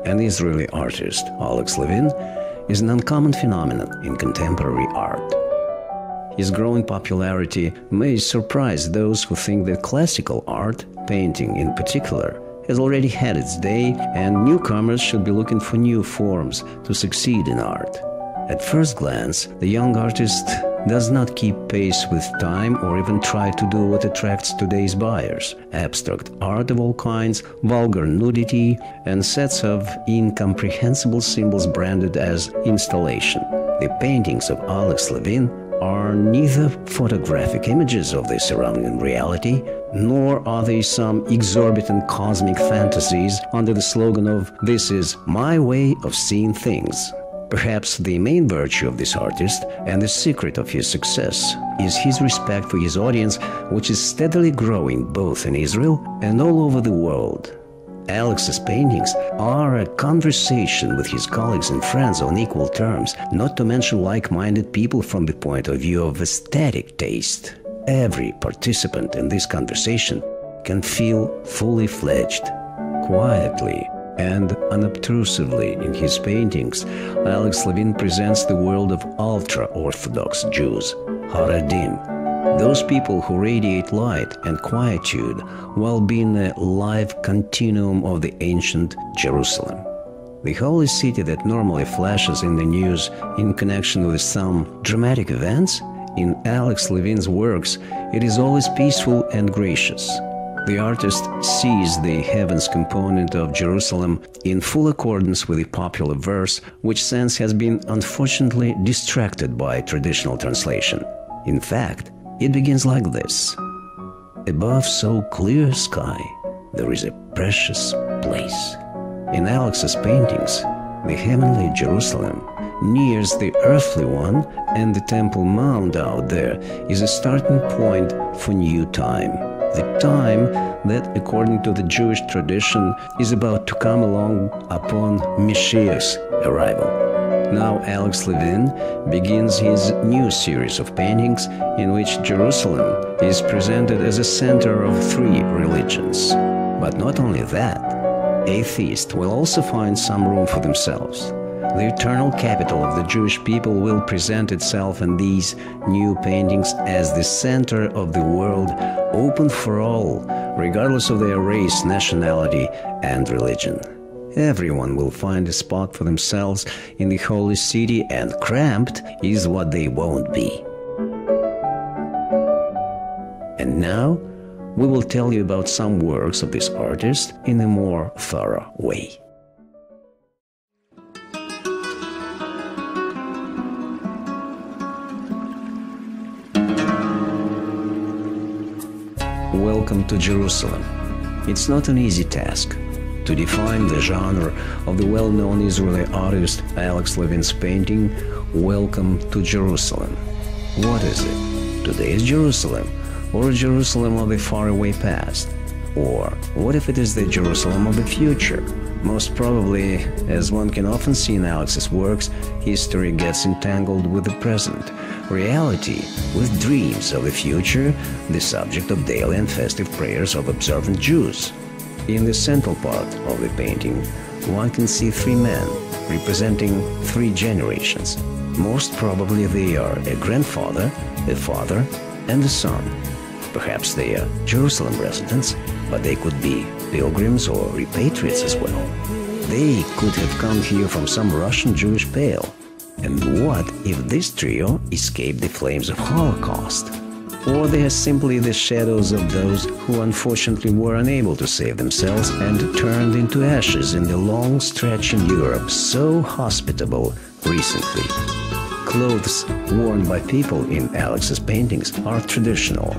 an Israeli artist, Alex Levin, is an uncommon phenomenon in contemporary art. His growing popularity may surprise those who think that classical art, painting in particular, has already had its day and newcomers should be looking for new forms to succeed in art. At first glance, the young artist does not keep pace with time or even try to do what attracts today's buyers: abstract art of all kinds, vulgar nudity, and sets of incomprehensible symbols branded as installation. The paintings of Alex Levin are neither photographic images of the surrounding reality, nor are they some exorbitant cosmic fantasies under the slogan of "This is my way of seeing things." Perhaps the main virtue of this artist and the secret of his success is his respect for his audience, which is steadily growing both in Israel and all over the world. Alex's paintings are a conversation with his colleagues and friends on equal terms, not to mention like-minded people from the point of view of aesthetic taste. Every participant in this conversation can feel fully fledged. Quietly and unobtrusively in his paintings, Alex Levin presents the world of ultra-Orthodox Jews, Haradim, those people who radiate light and quietude while being a live continuum of the ancient Jerusalem. The holy city that normally flashes in the news in connection with some dramatic events, in Alex Levin's works, it is always peaceful and gracious. The artist sees the heavens component of Jerusalem in full accordance with the popular verse, which since has been unfortunately distracted by traditional translation. In fact, it begins like this: "Above so clear sky, there is a precious place." In Alex's paintings, the heavenly Jerusalem nears the earthly one, and the Temple Mount out there is a starting point for new time. The time that, according to the Jewish tradition, is about to come along upon Mashiach's arrival. Now Alex Levin begins his new series of paintings in which Jerusalem is presented as a center of three religions. But not only that, atheists will also find some room for themselves. The eternal capital of the Jewish people will present itself in these new paintings as the center of the world, open for all, regardless of their race, nationality, and religion. Everyone will find a spot for themselves in the holy city, and cramped is what they won't be. And now, we will tell you about some works of this artist in a more thorough way. Welcome to Jerusalem. It's not an easy task. To define the genre of the well-known Israeli artist Alex Levin's painting, Welcome to Jerusalem. What is it? Today's Jerusalem, or a Jerusalem of the faraway past? Or what if it is the Jerusalem of the future? Most probably, as one can often see in Alex's works, history gets entangled with the present, reality with dreams of the future, the subject of daily and festive prayers of observant Jews. In the central part of the painting, one can see three men representing three generations. Most probably they are a grandfather, a father, and a son. Perhaps they are Jerusalem residents, but they could be pilgrims or repatriates as well. They could have come here from some Russian Jewish pale. And what if this trio escaped the flames of Holocaust? Or they are simply the shadows of those who unfortunately were unable to save themselves and turned into ashes in the long stretch in Europe so hospitable recently. Clothes worn by people in Alex's paintings are traditional.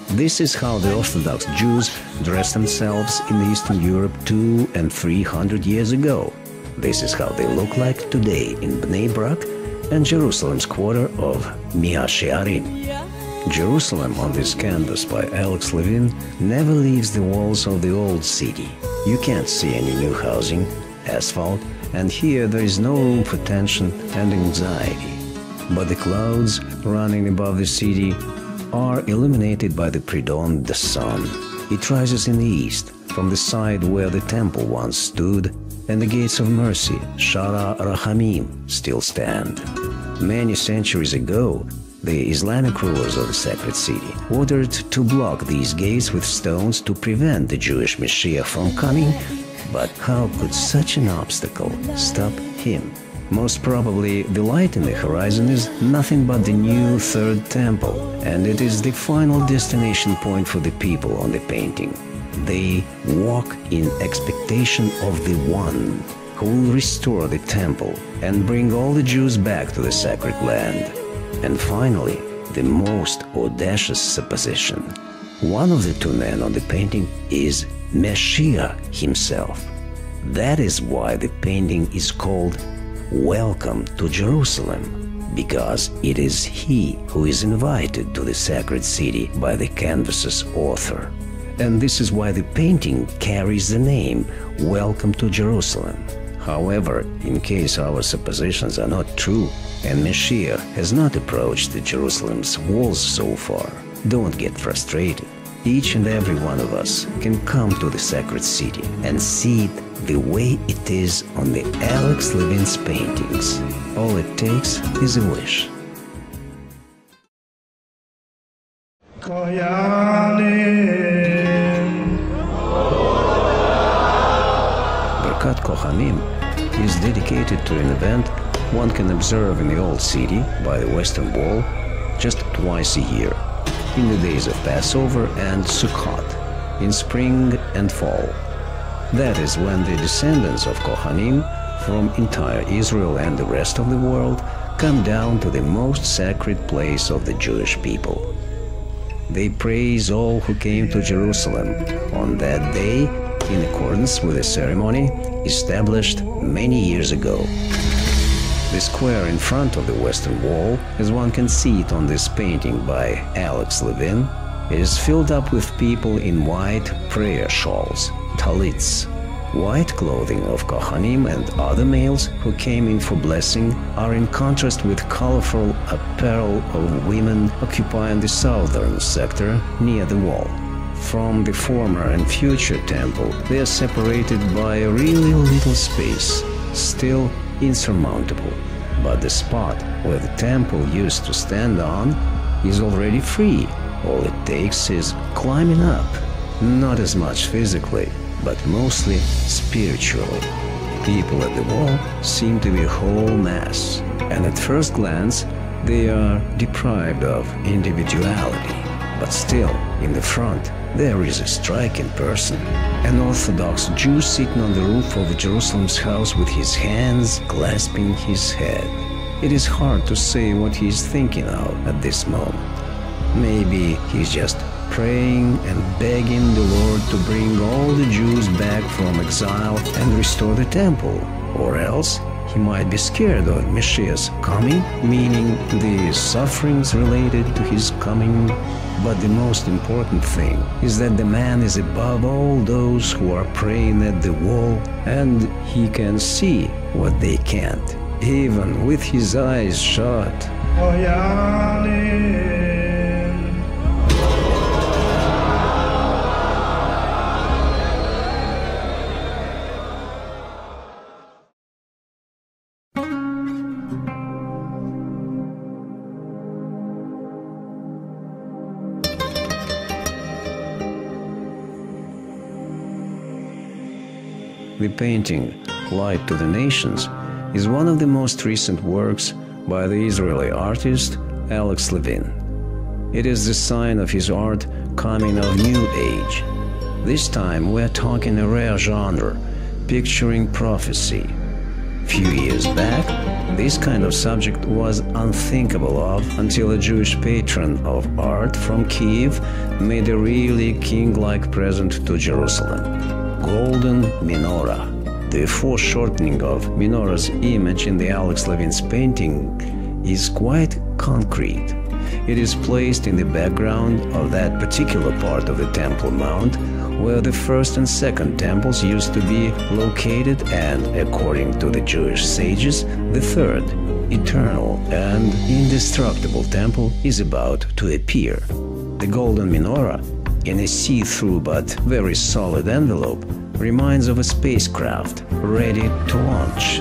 This is how the Orthodox Jews dressed themselves in Eastern Europe 200 and 300 years ago. This is how they look like today in Bnei Brak and Jerusalem's quarter of Mea Shearim. Jerusalem on this canvas by Alex Levin never leaves the walls of the old city. You can't see any new housing, asphalt, and here there is no room for tension and anxiety. But the clouds running above the city are illuminated by the pre-dawn of the sun. It rises in the east, from the side where the temple once stood, and the gates of mercy, Shara Rahamim, still stand. Many centuries ago, the Islamic rulers of the sacred city ordered to block these gates with stones to prevent the Jewish Messiah from coming, but how could such an obstacle stop him? Most probably, the light in the horizon is nothing but the new third temple, and it is the final destination point for the people on the painting. They walk in expectation of the one who will restore the temple and bring all the Jews back to the sacred land. And finally, the most audacious supposition. One of the two men on the painting is Messiah himself. That is why the painting is called Welcome to Jerusalem, because it is he who is invited to the sacred city by the canvas's author. And this is why the painting carries the name Welcome to Jerusalem. However, in case our suppositions are not true, and Messiah has not approached the Jerusalem's walls so far, don't get frustrated. Each and every one of us can come to the sacred city and see it the way it is on the Alex Levin's paintings. All it takes is a wish. Kohanim. Birkat Kohanim is dedicated to an event one can observe in the Old City by the Western Wall just twice a year, in the days of Passover and Sukkot, in spring and fall. That is when the descendants of Kohanim from entire Israel and the rest of the world come down to the most sacred place of the Jewish people. They praise all who came to Jerusalem on that day in accordance with a ceremony established many years ago. The square in front of the Western Wall, as one can see it on this painting by Alex Levin, is filled up with people in white prayer shawls, talits. White clothing of Kohanim and other males who came in for blessing are in contrast with colorful apparel of women occupying the southern sector near the wall. From the former and future temple, they are separated by a really little space, still insurmountable. But the spot where the temple used to stand on is already free. All it takes is climbing up, not as much physically, but mostly spiritually. People at the wall seem to be a whole mass, and at first glance they are deprived of individuality. But still, in the front, there is a striking person, an Orthodox Jew sitting on the roof of Jerusalem's house with his hands clasping his head. It is hard to say what he is thinking of at this moment. Maybe he's just praying and begging the Lord to bring all the Jews back from exile and restore the temple. Or else he might be scared of Messiah's coming, meaning the sufferings related to his coming. But the most important thing is that the man is above all those who are praying at the wall, and he can see what they can't, even with his eyes shut. Kohanim. The painting, Light to the Nations, is one of the most recent works by the Israeli artist Alex Levin. It is the sign of his art coming of new age. This time we're talking a rare genre, picturing prophecy. Few years back, this kind of subject was unthinkable of until a Jewish patron of art from Kiev made a really king-like present to Jerusalem. Golden menorah. The foreshortening of menorah's image in the Alex Levin's painting is quite concrete. It is placed in the background of that particular part of the Temple Mount where the first and second temples used to be located, and, according to the Jewish sages, the third, eternal and indestructible temple is about to appear. The golden menorah in a see-through but very solid envelope reminds of a spacecraft ready to launch.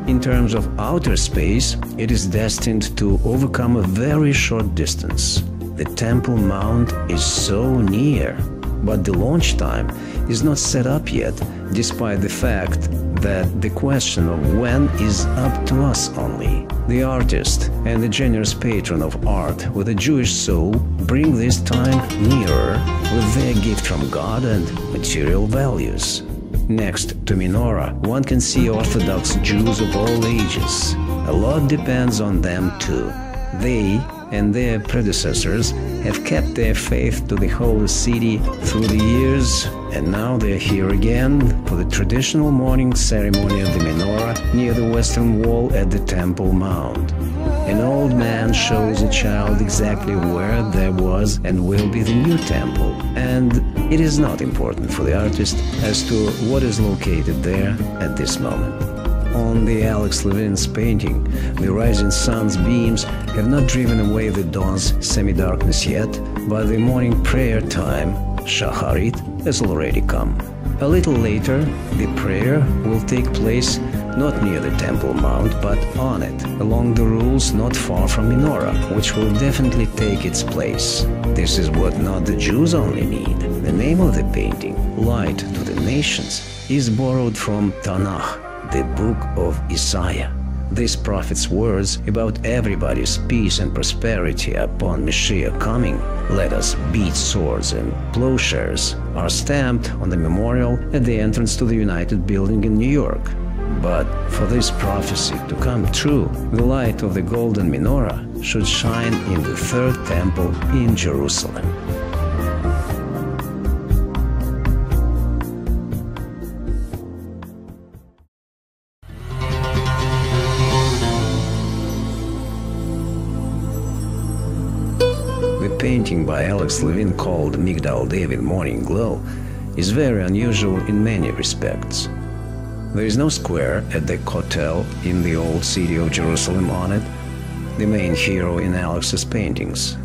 In terms of outer space, it is destined to overcome a very short distance. The Temple Mount is so near, but the launch time is not set up yet, despite the fact that the question of when is up to us only. The artist and the generous patron of art with a Jewish soul bring this time nearer with their gift from God and material values. Next to menorah, one can see Orthodox Jews of all ages. A lot depends on them too. They and their predecessors have kept their faith to the holy city through the years, and now they're here again for the traditional morning ceremony of the menorah near the western wall at the Temple Mount. An old man shows a child exactly where there was and will be the new temple, and it is not important for the artist as to what is located there at this moment. On the Alex Levin's painting, the rising sun's beams have not driven away the dawn's semi-darkness yet, but the morning prayer time, Shacharit, has already come. A little later, the prayer will take place not near the Temple Mount, but on it, along the rules not far from menorah, which will definitely take its place. This is what not the Jews only need. The name of the painting, Light to the Nations, is borrowed from Tanakh, the book of Isaiah. This prophet's words about everybody's peace and prosperity upon Mashiach coming, let us beat swords and plowshares, are stamped on the memorial at the entrance to the United Building in New York. But for this prophecy to come true, the light of the golden menorah should shine in the third temple in Jerusalem. The painting by Alex Levin called Migdal David Morning Glow is very unusual in many respects. There is no square at the Kotel in the old city of Jerusalem on it, the main hero in Alex's paintings.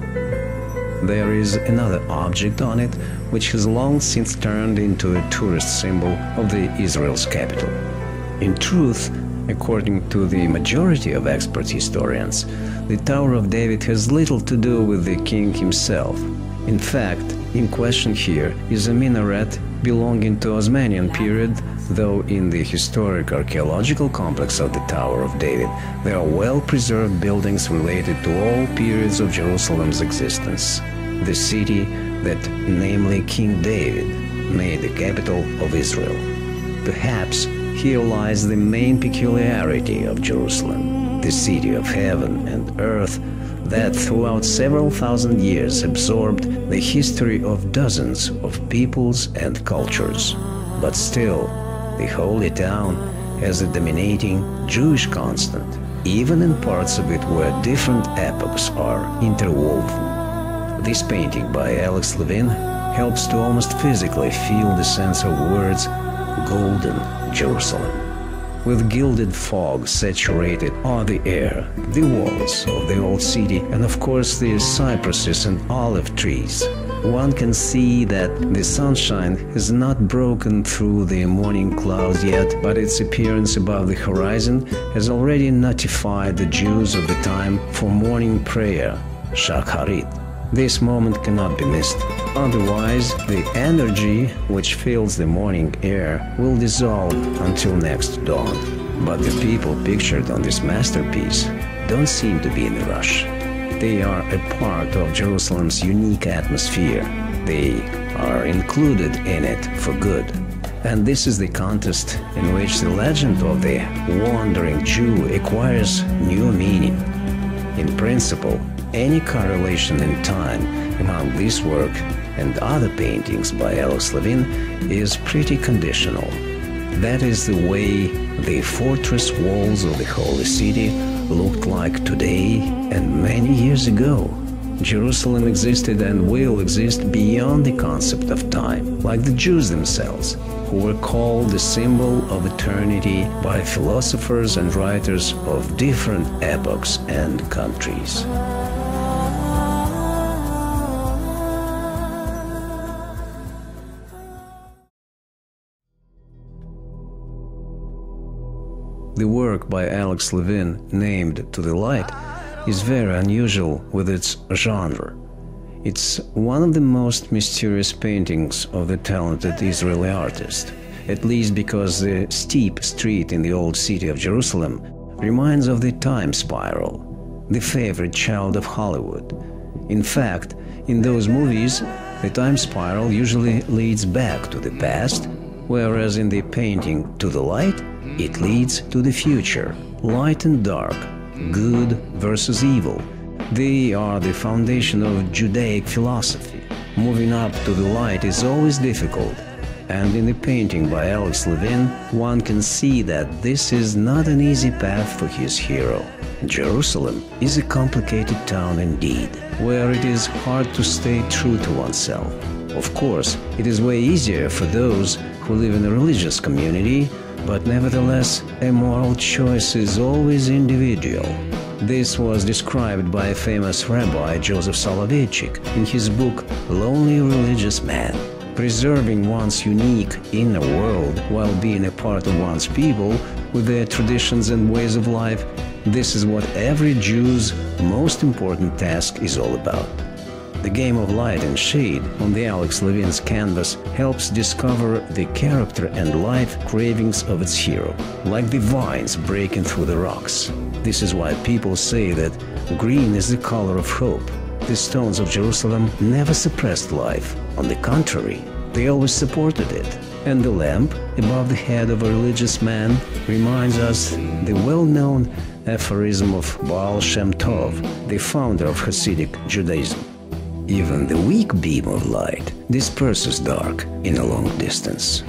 There is another object on it which has long since turned into a tourist symbol of the Israel's capital. In truth, according to the majority of expert historians, the Tower of David has little to do with the king himself. In fact, in question here is a minaret belonging to Osmanian period, though in the historic archaeological complex of the Tower of David there are well-preserved buildings related to all periods of Jerusalem's existence. The city that, namely King David, made the capital of Israel. Perhaps here lies the main peculiarity of Jerusalem, the city of heaven and earth that throughout several thousand years absorbed the history of dozens of peoples and cultures. But still, the holy town has a dominating Jewish constant, even in parts of it where different epochs are interwoven. This painting by Alex Levin helps to almost physically feel the sense of words golden Jerusalem. With gilded fog saturated are the air, the walls of the old city, and of course the cypresses and olive trees. One can see that the sunshine has not broken through the morning clouds yet, but its appearance above the horizon has already notified the Jews of the time for morning prayer, Shacharit. This moment cannot be missed, otherwise the energy which fills the morning air will dissolve until next dawn. But the people pictured on this masterpiece don't seem to be in a rush. They are a part of Jerusalem's unique atmosphere. They are included in it for good. And this is the contest in which the legend of the wandering Jew acquires new meaning. In principle, any correlation in time among this work and other paintings by Alex Levin is pretty conditional. That is the way the fortress walls of the Holy City looked like today and many years ago. Jerusalem existed and will exist beyond the concept of time, like the Jews themselves, who were called the symbol of eternity by philosophers and writers of different epochs and countries. The work by Alex Levin, named To the Light, is very unusual with its genre. It's one of the most mysterious paintings of the talented Israeli artist, at least because the steep street in the old city of Jerusalem reminds of the time spiral, the favorite child of Hollywood. In fact, in those movies, the time spiral usually leads back to the past, whereas in the painting To the Light, it leads to the future. Light and dark, good versus evil. They are the foundation of Judaic philosophy. Moving up to the light is always difficult, and in the painting by Alex Levin, one can see that this is not an easy path for his hero. Jerusalem is a complicated town indeed, where it is hard to stay true to oneself. Of course, it is way easier for those who live in a religious community, but nevertheless, a moral choice is always individual. This was described by a famous rabbi, Joseph Soloveitchik, in his book Lonely Religious Man. Preserving one's unique inner world while being a part of one's people with their traditions and ways of life, this is what every Jew's most important task is all about. The game of light and shade on the Alex Levin's canvas helps discover the character and life cravings of its hero, like the vines breaking through the rocks. This is why people say that green is the color of hope. The stones of Jerusalem never suppressed life. On the contrary, they always supported it. And the lamp above the head of a religious man reminds us the well-known aphorism of Baal Shem Tov, the founder of Hasidic Judaism. Even the weak beam of light disperses dark in a long distance.